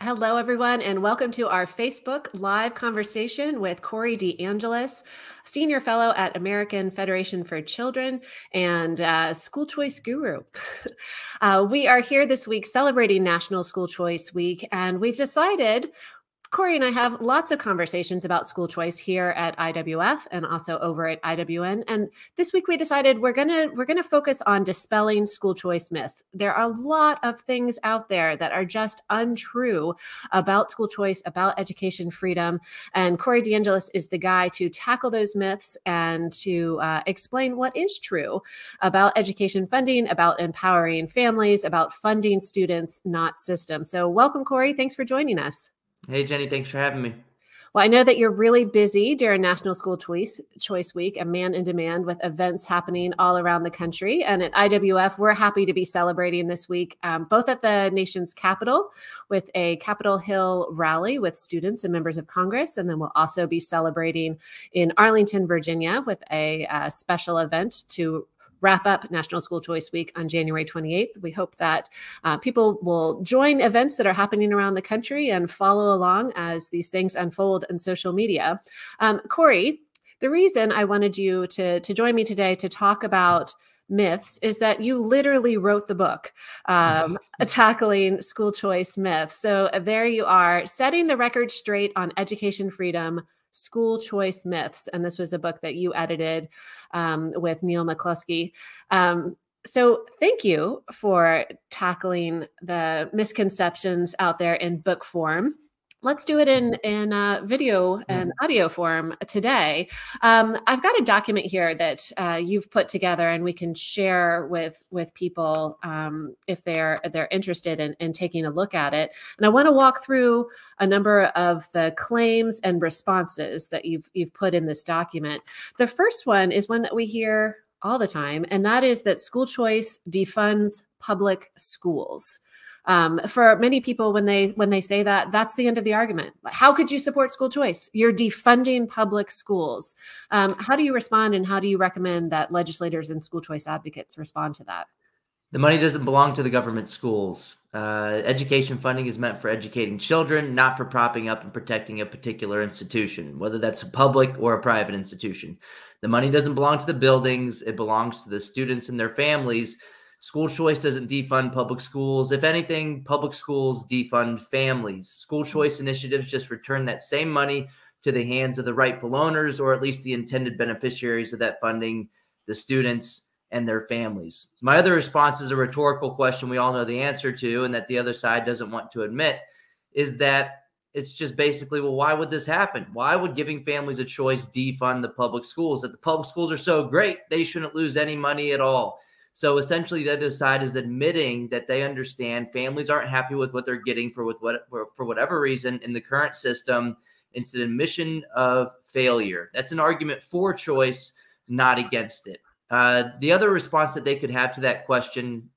Hello, everyone, and welcome to our Facebook Live conversation with Corey DeAngelis, Senior Fellow at American Federation for Children and School Choice Guru. We are here this week celebrating National School Choice Week, and we've decided Corey and I have lots of conversations about school choice here at IWF and also over at IWN. And this week we decided we're gonna focus on dispelling school choice myth. There are a lot of things out there that are just untrue about school choice, about education freedom. And Corey DeAngelis is the guy to tackle those myths and to explain what is true about education funding, about empowering families, about funding students, not systems. So welcome, Corey. Thanks for joining us. Hey, Jenny, thanks for having me. Well, I know that you're really busy during National School Choice Week, a man in demand with events happening all around the country. And at IWF, we're happy to be celebrating this week, both at the nation's capital with a Capitol Hill rally with students and members of Congress. And then we'll also be celebrating in Arlington, Virginia with a special event to wrap up National School Choice Week on January 28th. We hope that people will join events that are happening around the country and follow along as these things unfold on social media. Corey, the reason I wanted you to join me today to talk about myths is that you literally wrote the book, Tackling School Choice Myths. So there you are, setting the record straight on education freedom, School Choice Myths. And this was a book that you edited with Neil McCluskey. So thank you for tackling the misconceptions out there in book form. Let's do it in video and audio form today. I've got a document here that you've put together, and we can share with people if they're interested in taking a look at it. And I want to walk through a number of the claims and responses that you've put in this document. The first one is one that we hear all the time, and that is that school choice defunds public schools. For many people, when they say that, that's the end of the argument. How could you support school choice? You're defunding public schools. How do you respond, and how do you recommend that legislators and school choice advocates respond to that? The money doesn't belong to the government schools. Education funding is meant for educating children, not for propping up and protecting a particular institution, whether that's a public or a private institution. The money doesn't belong to the buildings. It belongs to the students and their families. School choice doesn't defund public schools. If anything, public schools defund families. School choice initiatives just return that same money to the hands of the rightful owners, or at least the intended beneficiaries of that funding, the students and their families. My other response is a rhetorical question we all know the answer to, and that the other side doesn't want to admit, is that it's just basically, well, why would this happen? Why would giving families a choice defund the public schools? That the public schools are so great, they shouldn't lose any money at all. So essentially, the other side is admitting that they understand families aren't happy with what they're getting for whatever reason in the current system. It's an admission of failure. That's an argument for choice, not against it. The other response that they could have to that question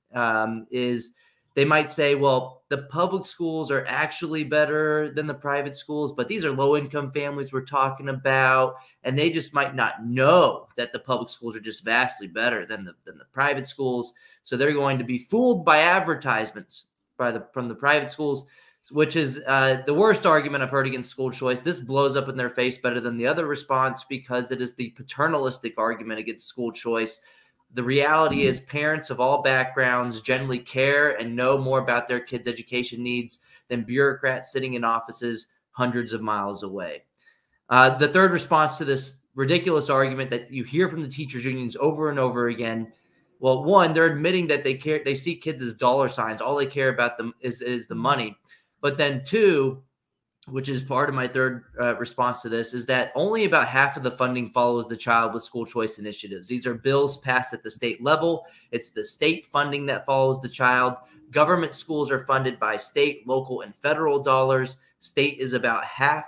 is they might say, well, the public schools are actually better than the private schools, but these are low-income families we're talking about, and they just might not know that the public schools are just vastly better than the private schools. So they're going to be fooled by advertisements from the private schools, which is the worst argument I've heard against school choice. This blows up in their face better than the other response because it is the paternalistic argument against school choice. The reality is parents of all backgrounds generally care and know more about their kids' education needs than bureaucrats sitting in offices hundreds of miles away. The third response to this ridiculous argument that you hear from the teachers unions over and over again, well, one, they're admitting that they see kids as dollar signs. All they care about them is the money. But then two, which is part of my third response to this, is that only about half of the funding follows the child with school choice initiatives. These are bills passed at the state level. It's the state funding that follows the child. Government schools are funded by state, local, and federal dollars. State is about half.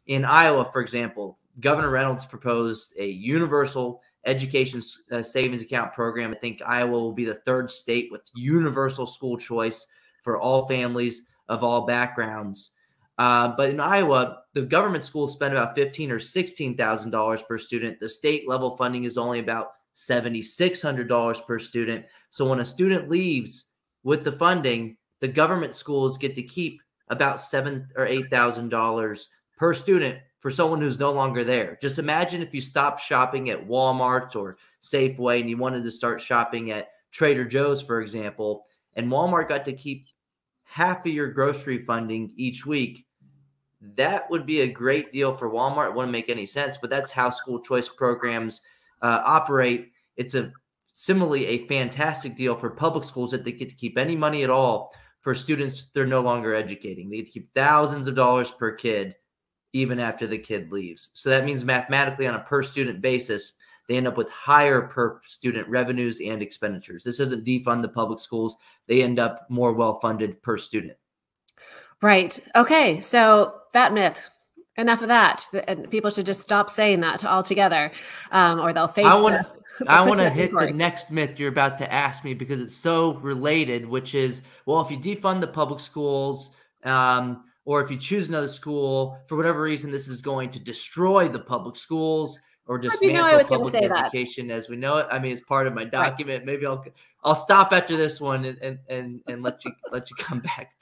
In Iowa, for example, Governor Reynolds proposed a universal education savings account program. I think Iowa will be the third state with universal school choice for all families of all backgrounds. But in Iowa, the government schools spend about $15,000 or $16,000 per student. The state level funding is only about $7,600 per student. So when a student leaves with the funding, the government schools get to keep about $7,000 or $8,000 per student for someone who's no longer there. Just imagine if you stopped shopping at Walmart or Safeway and you wanted to start shopping at Trader Joe's, for example, and Walmart got to keep half of your grocery funding each week. That would be a great deal for Walmart. It wouldn't make any sense, but that's how school choice programs operate. It's similarly a fantastic deal for public schools that they get to keep any money at all for students they're no longer educating. They get to keep thousands of dollars per kid even after the kid leaves. So that means mathematically on a per student basis, they end up with higher per student revenues and expenditures. This doesn't defund the public schools. They end up more well-funded per student. Right. Okay. So that myth, enough of that. And people should just stop saying that altogether, or they'll face I want to hit the next myth you're about to ask me because it's so related, which is, well, if you defund the public schools, or if you choose another school, for whatever reason, this is going to destroy the public schools or dismantle public education as we know it. I mean, it's part of my document. Right. Maybe I'll stop after this one and let you come back.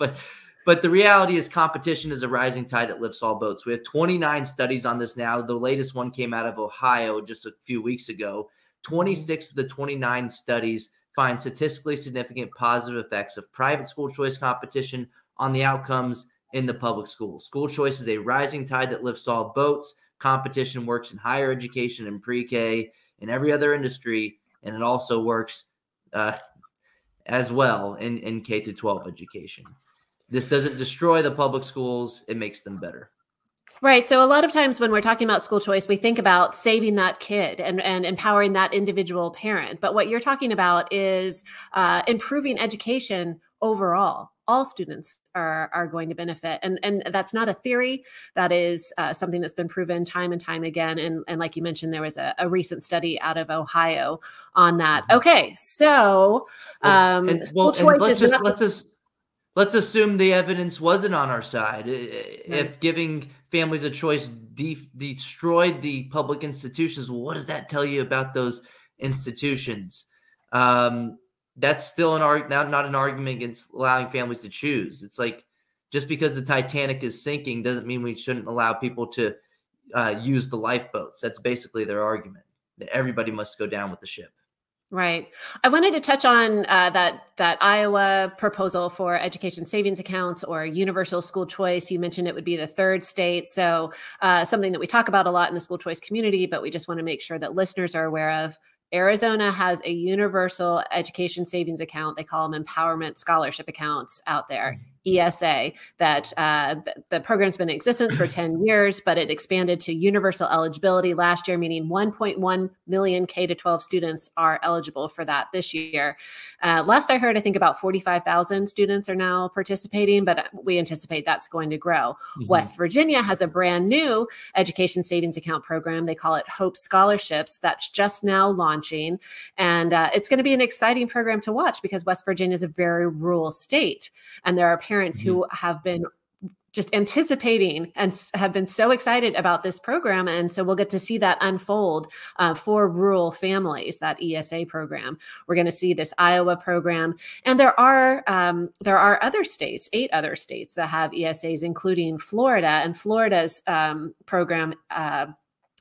But the reality is competition is a rising tide that lifts all boats. We have 29 studies on this now. The latest one came out of Ohio just a few weeks ago. 26 of the 29 studies find statistically significant positive effects of private school choice competition on the outcomes in the public schools. School choice is a rising tide that lifts all boats. Competition works in higher education and pre-K and every other industry, and it also works as well in K through 12 education. This doesn't destroy the public schools. It makes them better. Right. So a lot of times when we're talking about school choice, we think about saving that kid and empowering that individual parent. But what you're talking about is improving education overall. All students are going to benefit. And that's not a theory. That is something that's been proven time and time again. And like you mentioned, there was a recent study out of Ohio on that. Okay. So let's assume the evidence wasn't on our side. If giving families a choice destroyed the public institutions, well, what does that tell you about those institutions? That's still not an argument against allowing families to choose. It's like, just because the Titanic is sinking doesn't mean we shouldn't allow people to use the lifeboats. That's basically their argument, that everybody must go down with the ship. Right. I wanted to touch on that Iowa proposal for education savings accounts or universal school choice. You mentioned it would be the third state. So something that we talk about a lot in the school choice community, but we just want to make sure that listeners are aware of. Arizona has a universal education savings account. They call them empowerment scholarship accounts out there, ESA, that the program's been in existence for 10 years, but it expanded to universal eligibility last year, meaning 1.1 million K-12 students are eligible for that this year. Last I heard, I think about 45,000 students are now participating, but we anticipate that's going to grow. Mm-hmm. West Virginia has a brand new education savings account program. They call it Hope Scholarships. That's just now launching. And it's going to be an exciting program to watch because West Virginia is a very rural state. And there are parents who have been just anticipating and have been so excited about this program. And so we'll get to see that unfold for rural families, that ESA program. We're going to see this Iowa program. And there are other states, 8 other states that have ESAs, including Florida. And Florida's program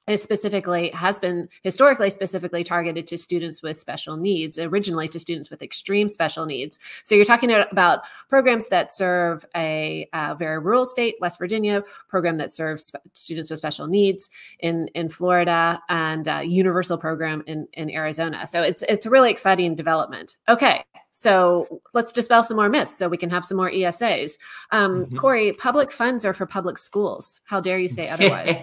has been historically specifically targeted to students with special needs, originally to students with extreme special needs. So you're talking about programs that serve a very rural state, West Virginia, program that serves students with special needs in Florida, and a universal program in Arizona. So it's a really exciting development. Okay. So let's dispel some more myths so we can have some more ESAs. Corey, public funds are for public schools. How dare you say otherwise?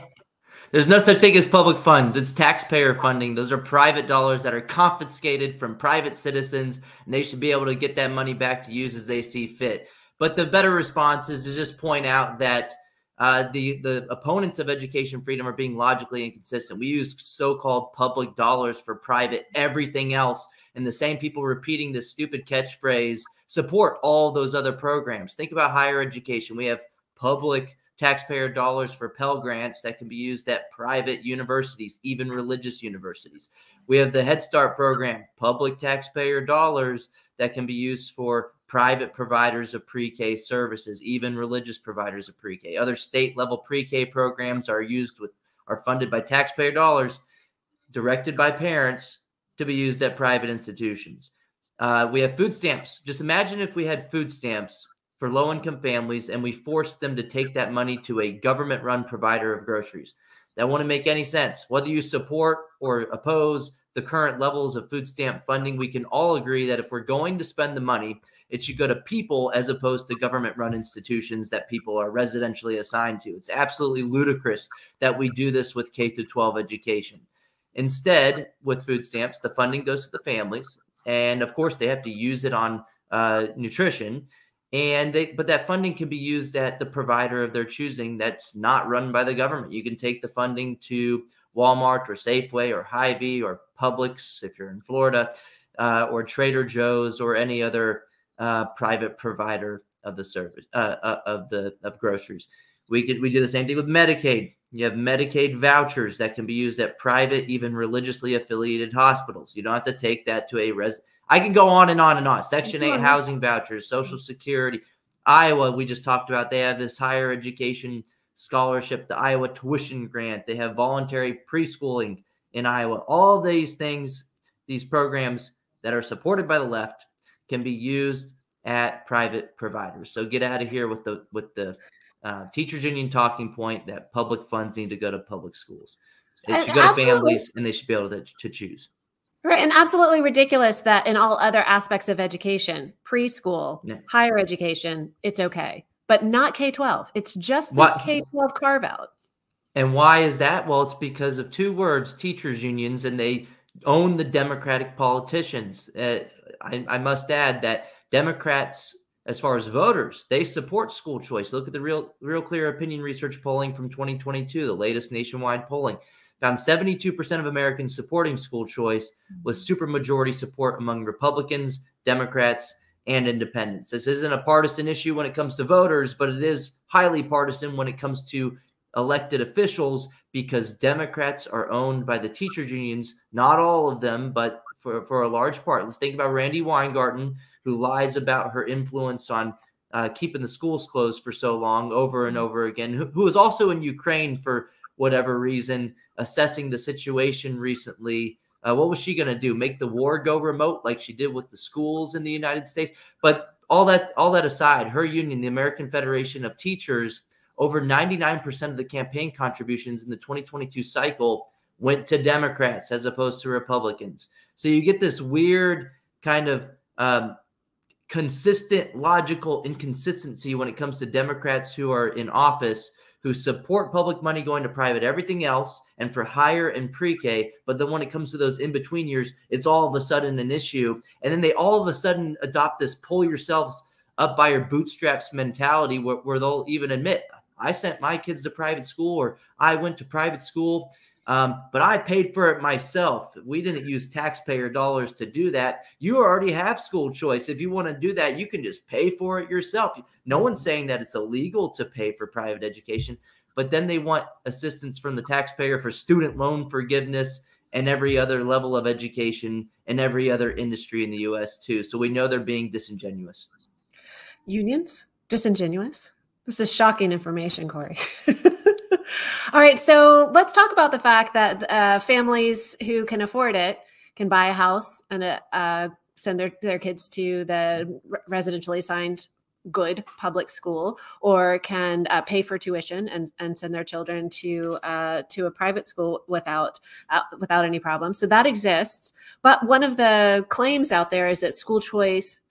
There's no such thing as public funds. It's taxpayer funding. Those are private dollars that are confiscated from private citizens, and they should be able to get that money back to use as they see fit. But the better response is to just point out that the opponents of education freedom are being logically inconsistent. We use so-called public dollars for private everything else, and the same people repeating this stupid catchphrase support all those other programs. Think about higher education. We have public taxpayer dollars for Pell Grants that can be used at private universities, even religious universities. We have the Head Start program, public taxpayer dollars that can be used for private providers of pre-K services, even religious providers of pre-K. Other state-level pre-K programs are funded by taxpayer dollars, directed by parents to be used at private institutions. We have food stamps. Just imagine if we had food stamps for low-income families and we forced them to take that money to a government-run provider of groceries. That wouldn't make any sense. Whether you support or oppose the current levels of food stamp funding, we can all agree that if we're going to spend the money, it should go to people as opposed to government-run institutions that people are residentially assigned to. It's absolutely ludicrous that we do this with K-12 education. Instead, with food stamps, the funding goes to the families, and of course, they have to use it on nutrition. But that funding can be used at the provider of their choosing that's not run by the government. You can take the funding to Walmart or Safeway or Hy-Vee or Publix if you're in Florida, or Trader Joe's or any other private provider of the service of groceries. We do the same thing with Medicaid. You have Medicaid vouchers that can be used at private, even religiously affiliated hospitals. You don't have to take that to a I can go on and on and on. Section 8 housing vouchers, Social Security. Iowa, we just talked about, they have this higher education scholarship, the Iowa tuition grant. They have voluntary preschooling in Iowa. All these things, these programs that are supported by the left can be used at private providers. So get out of here with the teachers union talking point that public funds need to go to public schools. It should go to families, and they should be able to choose. Right. And absolutely ridiculous that in all other aspects of education, preschool, higher education, it's okay, but not K-12. It's just this K-12 carve out. And why is that? Well, it's because of two words, teachers unions, and they own the Democratic politicians. I must add that Democrats, as far as voters, they support school choice. Look at the Real Clear Opinion Research polling from 2022, the latest nationwide polling. Found 72% of Americans supporting school choice, with supermajority support among Republicans, Democrats, and independents. This isn't a partisan issue when it comes to voters, but it is highly partisan when it comes to elected officials, because Democrats are owned by the teachers unions, not all of them, but for a large part. Let's think about Randi Weingarten, who lies about her influence on keeping the schools closed for so long over and over again, who was also in Ukraine for whatever reason, assessing the situation recently. What was she going to do? Make the war go remote like she did with the schools in the United States? But all that aside, her union, the American Federation of Teachers, over 99% of the campaign contributions in the 2022 cycle went to Democrats as opposed to Republicans. So you get this weird kind of consistent, logical inconsistency when it comes to Democrats who are in office, who support public money going to private, everything else, and for higher and pre-K. But then when it comes to those in-between years, it's all of a sudden an issue. And then they all of a sudden adopt this pull yourselves up by your bootstraps mentality where they'll even admit, I sent my kids to private school, or I went to private school, but I paid for it myself. We didn't use taxpayer dollars to do that. You already have school choice. If you want to do that, you can just pay for it yourself. No one's saying that it's illegal to pay for private education, but then they want assistance from the taxpayer for student loan forgiveness and every other level of education and every other industry in the U.S. too. So we know they're being disingenuous. Unions? Disingenuous? This is shocking information, Corey. All right, so let's talk about the fact that families who can afford it can buy a house and send their kids to the residentially assigned good public school, or can pay for tuition and send their children to a private school without any problem. So that exists. But one of the claims out there is that school choice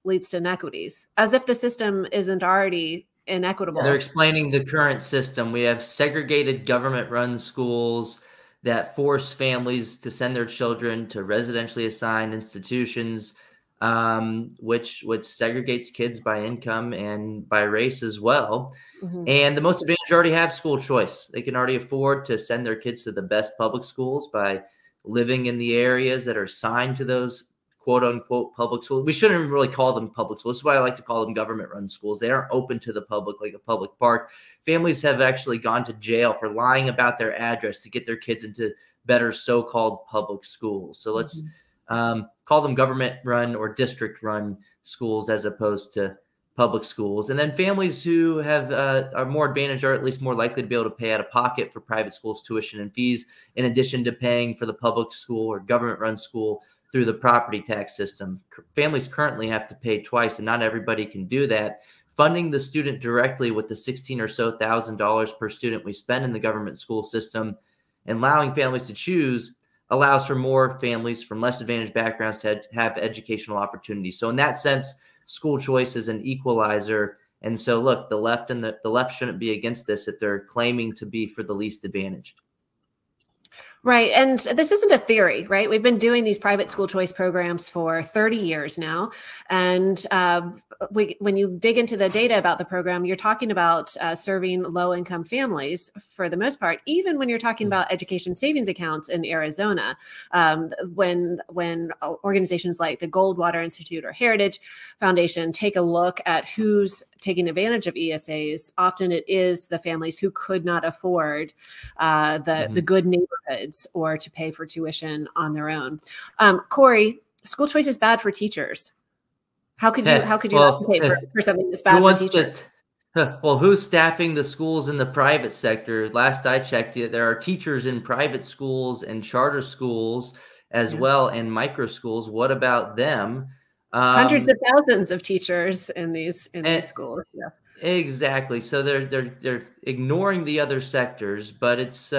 leads to inequities, as if the system isn't already inequitable. They're explaining the current system. We have segregated government-run schools that force families to send their children to residentially assigned institutions, which segregates kids by income and by race as well. Mm-hmm. And the most advantaged already have school choice. They can already afford to send their kids to the best public schools by living in the areas that are assigned to those quote unquote public schools. We shouldn't even really call them public schools. This is why I like to call them government run schools. They aren't open to the public like a public park. Families have actually gone to jail for lying about their address to get their kids into better so-called public schools. So let's Call them government-run or district-run schools as opposed to public schools. And then families who have are more advantaged are at least more likely to be able to pay out of pocket for private schools tuition and fees, in addition to paying for the public school or government-run school through the property tax system. Families currently have to pay twice, and not everybody can do that. Funding the student directly with the $16,000 or so per student we spend in the government school system and allowing families to choose allows for more families from less advantaged backgrounds to have educational opportunities. So in that sense, school choice is an equalizer. And so look, the left shouldn't be against this if they're claiming to be for the least advantaged. Right. And this isn't a theory, right? We've been doing these private school choice programs for 30 years now. And when you dig into the data about the program, you're talking about serving low-income families for the most part, even when you're talking about education savings accounts in Arizona. When organizations like the Goldwater Institute or Heritage Foundation take a look at who's taking advantage of ESAs, often it is the families who could not afford the good neighborhoods or to pay for tuition on their own. Corey, school choice is bad for teachers. How could you advocate for something that's bad for teachers? Well, who's staffing the schools in the private sector? Last I checked, there are teachers in private schools and charter schools as well, and micro schools. What about them? Hundreds of thousands of teachers in these schools. Yes. Exactly. So they're ignoring the other sectors, but it's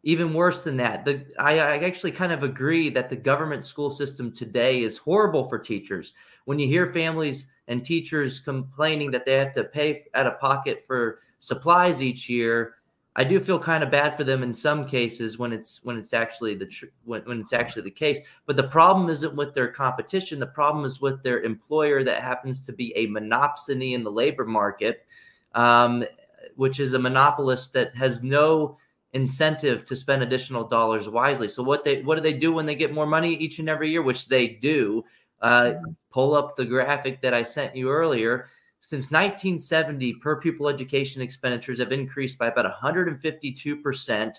even worse than that. I actually kind of agree that the government school system today is horrible for teachers. When you hear families and teachers complaining that they have to pay out of pocket for supplies each year, I do feel kind of bad for them in some cases when it's actually the case. But the problem isn't with their competition. The problem is with their employer that happens to be a monopsony in the labor market, which is a monopolist that has no incentive to spend additional dollars wisely. So what do they do when they get more money each and every year, which they do? Pull up the graphic that I sent you earlier. Since 1970, per pupil education expenditures have increased by about 152%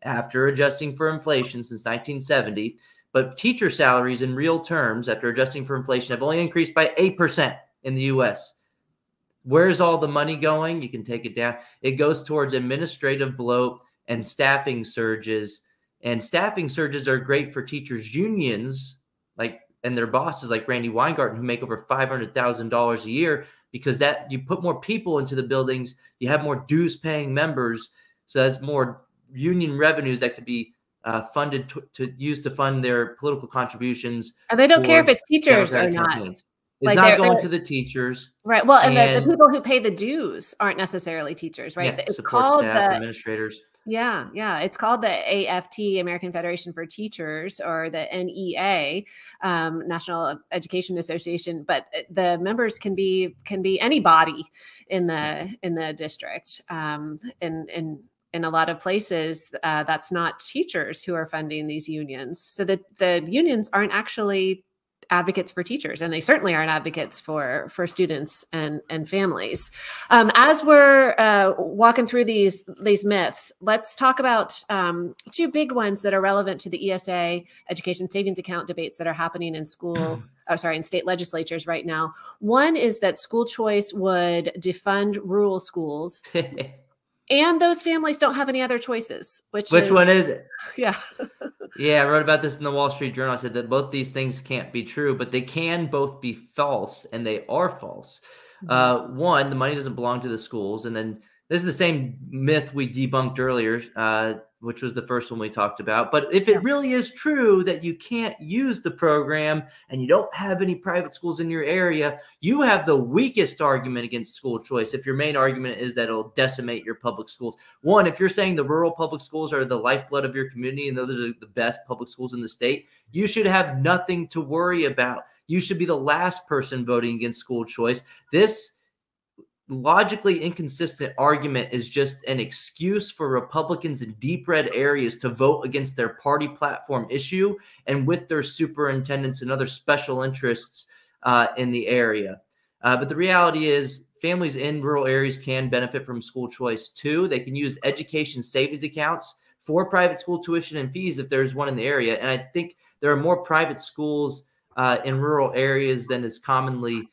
after adjusting for inflation since 1970. But teacher salaries in real terms, after adjusting for inflation, have only increased by 8% in the U.S. Where's all the money going? You can take it down. It goes towards administrative bloat and staffing surges. And staffing surges are great for teachers' unions, and their bosses like Randy Weingarten, who make over $500,000 a year, because that you put more people into the buildings, you have more dues-paying members, so that's more union revenues that could be funded to use to fund their political contributions. And they don't care if it's teachers or not. Campaigns. It's not going to the teachers. Right. Well, and the people who pay the dues aren't necessarily teachers, right? Yeah, it's support called staff, administrators. Yeah. It's called the AFT, American Federation for Teachers, or the NEA, National Education Association. But the members can be anybody in the district. In a lot of places, that's not teachers who are funding these unions. So the unions aren't actually advocates for teachers, and they certainly aren't advocates for students and families. As we're walking through these myths, let's talk about two big ones that are relevant to the ESA education savings account debates that are happening in in state legislatures right now. One is that school choice would defund rural schools. And those families don't have any other choices. Which one is it? Yeah. Yeah, I wrote about this in the Wall Street Journal. I said that both these things can't be true, but they can both be false, and they are false. One, the money doesn't belong to the schools. And then this is the same myth we debunked earlier, which was the first one we talked about. But if it really is true that you can't use the program and you don't have any private schools in your area, you have the weakest argument against school choice if your main argument is that it'll decimate your public schools. One, if you're saying the rural public schools are the lifeblood of your community and those are the best public schools in the state, you should have nothing to worry about. You should be the last person voting against school choice. This logically inconsistent argument is just an excuse for Republicans in deep red areas to vote against their party platform issue and with their superintendents and other special interests in the area. But the reality is families in rural areas can benefit from school choice too. They can use education savings accounts for private school tuition and fees if there's one in the area. And I think there are more private schools in rural areas than is commonly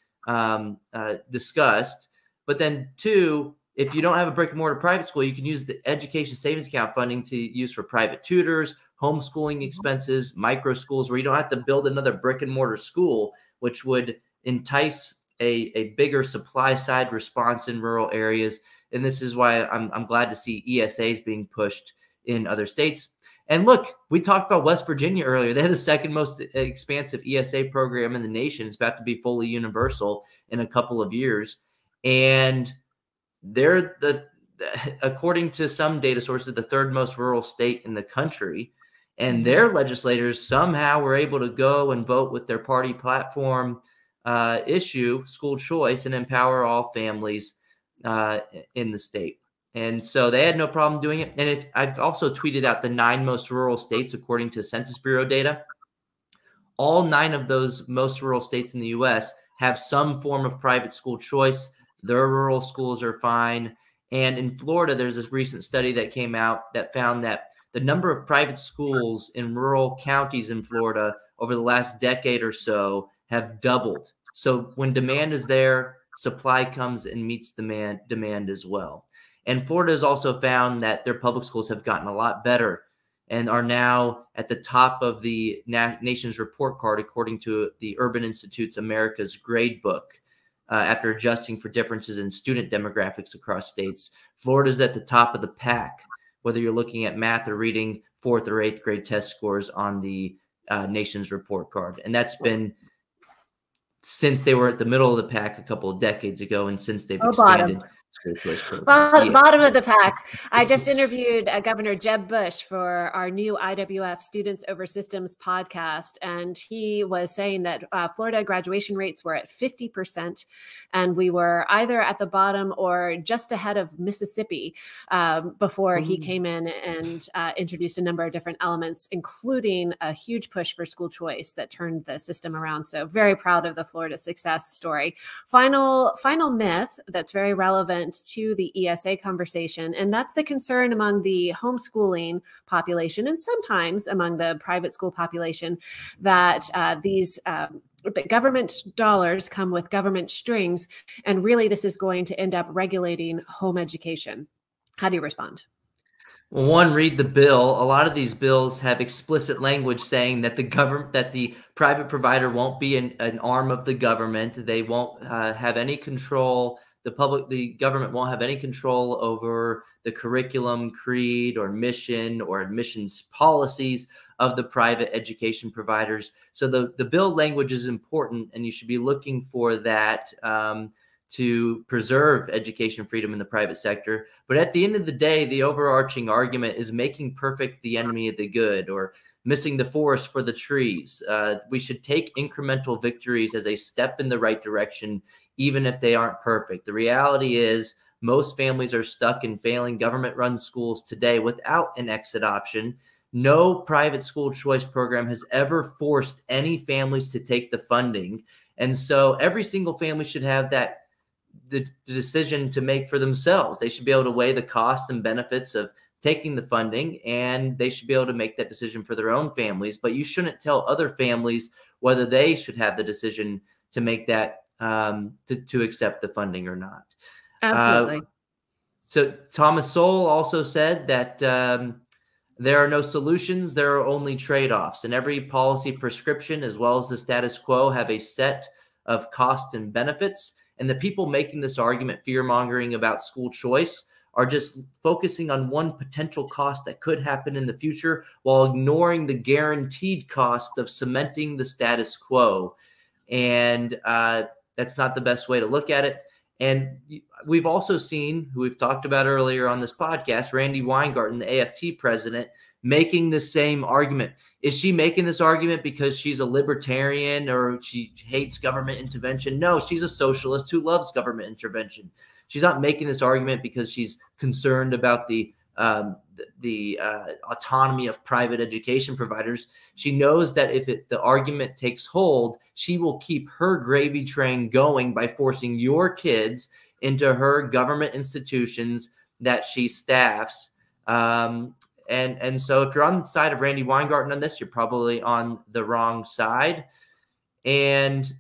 discussed. But then two, if you don't have a brick and mortar private school, you can use the education savings account funding to use for private tutors, homeschooling expenses, micro schools, where you don't have to build another brick and mortar school, which would entice a bigger supply side response in rural areas. And this is why I'm glad to see ESAs being pushed in other states. And look, we talked about West Virginia earlier. They have the second most expansive ESA program in the nation. It's about to be fully universal in a couple of years. And they're according to some data sources, the third most rural state in the country. And their legislators somehow were able to go and vote with their party platform issue school choice and empower all families in the state. And so they had no problem doing it. And I've also tweeted out the 9 most rural states according to Census Bureau data. All 9 of those most rural states in the U.S. have some form of private school choice. Their rural schools are fine. And in Florida, there's this recent study that came out that found that the number of private schools in rural counties in Florida over the last decade or so have doubled. So when demand is there, supply comes and meets demand as well. And Florida has also found that their public schools have gotten a lot better and are now at the top of the nation's report card, according to the Urban Institute's America's Grade Book. After adjusting for differences in student demographics across states, Florida's at the top of the pack, whether you're looking at math or reading 4th or 8th grade test scores on the nation's report card. And that's been since they were at the middle of the pack a couple of decades ago, and since they've expanded school choice programs. Bottom of the pack. I just interviewed Governor Jeb Bush for our new IWF Students Over Systems podcast, and he was saying that Florida graduation rates were at 50%, and we were either at the bottom or just ahead of Mississippi before he came in and introduced a number of different elements, including a huge push for school choice that turned the system around. So very proud of the Florida success story. Final myth that's very relevant to the ESA conversation, and that's the concern among the homeschooling population and sometimes among the private school population that the government dollars come with government strings, and really this is going to end up regulating home education. How do you respond? Well, one, read the bill. A lot of these bills have explicit language saying that the private provider won't be an arm of the government. They won't have any control. The government won't have any control over the curriculum, creed, or mission or admissions policies of the private education providers. So the bill language is important, and you should be looking for that to preserve education freedom in the private sector. But at the end of the day, the overarching argument is making perfect the enemy of the good, or missing the forest for the trees. We should take incremental victories as a step in the right direction, even if they aren't perfect. The reality is most families are stuck in failing government-run schools today without an exit option. No private school choice program has ever forced any families to take the funding. And so every single family should have the decision to make for themselves. They should be able to weigh the costs and benefits of taking the funding, and they should be able to make that decision for their own families. But you shouldn't tell other families whether they should have the decision to make that to accept the funding or not. Absolutely. So Thomas Sowell also said that there are no solutions, there are only trade-offs, and every policy prescription as well as the status quo have a set of costs and benefits. And the people making this argument, fear-mongering about school choice, are just focusing on one potential cost that could happen in the future while ignoring the guaranteed cost of cementing the status quo. And that's not the best way to look at it. And we've also seen, who we've talked about earlier on this podcast, Randi Weingarten, the AFT president, making the same argument. Is she making this argument because she's a libertarian or she hates government intervention? No, she's a socialist who loves government intervention. She's not making this argument because she's concerned about the autonomy of private education providers. She knows that if the argument takes hold, she will keep her gravy train going by forcing your kids into her government institutions that she staffs. And so if you're on the side of Randy Weingarten on this, you're probably on the wrong side. And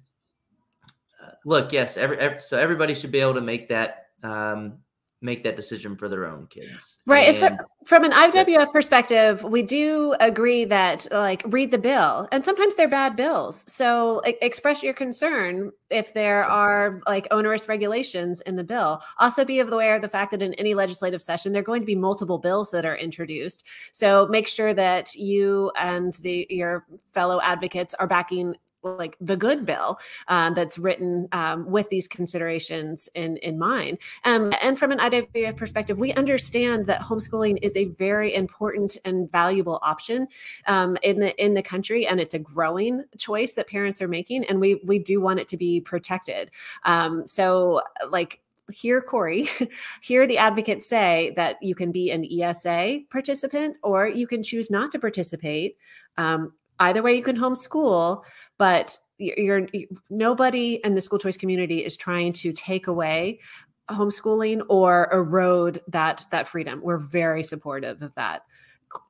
look, yes, so everybody should be able to make that decision for their own kids. Right. And from an IWF perspective, we do agree that, like, read the bill, and sometimes they're bad bills. So express your concern if there are like onerous regulations in the bill. Also be aware of the fact that in any legislative session, there are going to be multiple bills that are introduced. So make sure that you and your fellow advocates are backing like the good bill that's written with these considerations in mind. And from an IWF perspective, we understand that homeschooling is a very important and valuable option in the country, and it's a growing choice that parents are making, and we do want it to be protected. So like, hear Corey, hear the advocates say that you can be an ESA participant or you can choose not to participate. Either way, you can homeschool, but nobody in the school choice community is trying to take away homeschooling or erode that freedom. We're very supportive of that.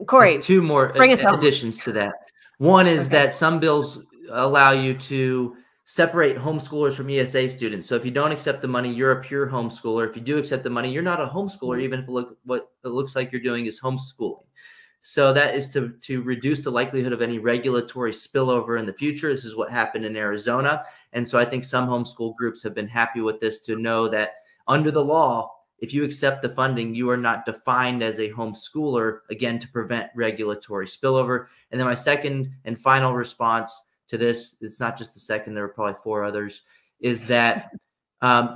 Corey, two more additions to that. One is that some bills allow you to separate homeschoolers from ESA students. So if you don't accept the money, you're a pure homeschooler. If you do accept the money, you're not a homeschooler, even if what it looks like you're doing is homeschooling. So that is to reduce the likelihood of any regulatory spillover in the future. This is what happened in Arizona. And so I think some homeschool groups have been happy with this, to know that under the law, if you accept the funding, you are not defined as a homeschooler, again, to prevent regulatory spillover. And then my second and final response to this, it's not just the second, there are probably 4 others, is that,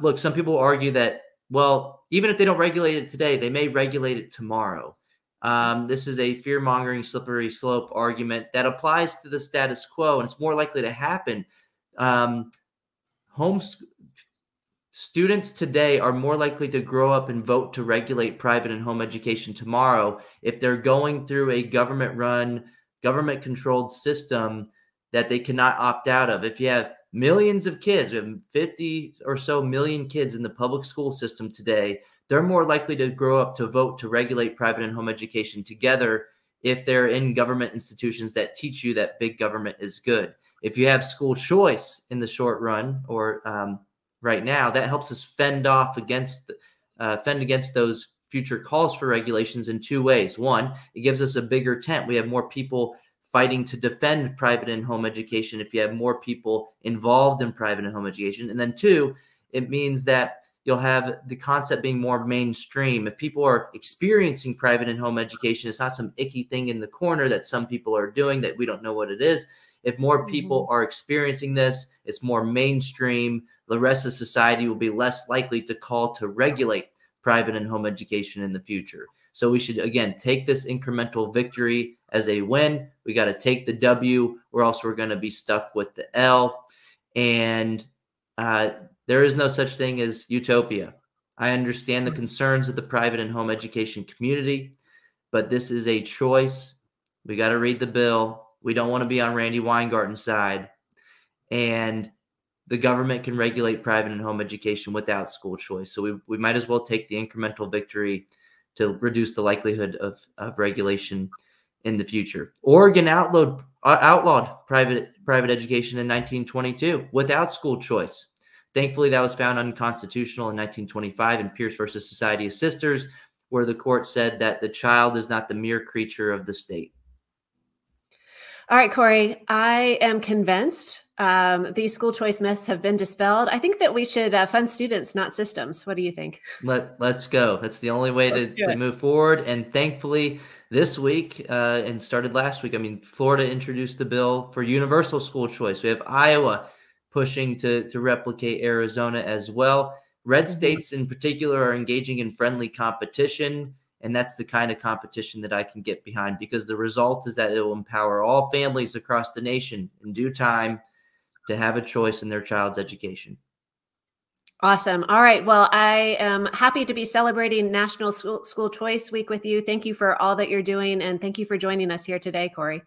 look, some people argue that, well, even if they don't regulate it today, they may regulate it tomorrow. This is a fear-mongering, slippery slope argument that applies to the status quo, and it's more likely to happen. Students today are more likely to grow up and vote to regulate private and home education tomorrow if they're going through a government-run, government-controlled system that they cannot opt out of. If you have millions of kids, we have 50 or so million kids in the public school system today, they're more likely to grow up to vote to regulate private and home education together if they're in government institutions that teach you that big government is good. If you have school choice in the short run, or right now, that helps us fend against those future calls for regulations in 2 ways. One, it gives us a bigger tent. We have more people fighting to defend private and home education if you have more people involved in private and home education. And then 2, it means that you'll have the concept being more mainstream. If people are experiencing private and home education, it's not some icky thing in the corner that some people are doing that we don't know what it is. If more people are experiencing this, it's more mainstream. The rest of society will be less likely to call to regulate private and home education in the future. So we should, again, take this incremental victory as a win. We got to take the W, or else we're going to be stuck with the L. And there is no such thing as utopia. I understand the concerns of the private and home education community, but this is a choice. We got to read the bill. We don't want to be on Randy Weingarten's side. And the government can regulate private and home education without school choice. So we might as well take the incremental victory to reduce the likelihood of regulation in the future. Oregon outlawed private education in 1922 without school choice. Thankfully, that was found unconstitutional in 1925 in Pierce versus Society of Sisters, where the court said that the child is not the mere creature of the state. All right, Corey, I am convinced these school choice myths have been dispelled. I think that we should fund students, not systems. What do you think? Let's go. That's the only way to move forward. And thankfully, this week and started last week, I mean, Florida introduced the bill for universal school choice. We have Iowa pushing to replicate Arizona as well. Red states in particular are engaging in friendly competition. And that's the kind of competition that I can get behind, because the result is that it will empower all families across the nation in due time to have a choice in their child's education. Awesome. All right. Well, I am happy to be celebrating National School Choice Week with you. Thank you for all that you're doing. And thank you for joining us here today, Corey.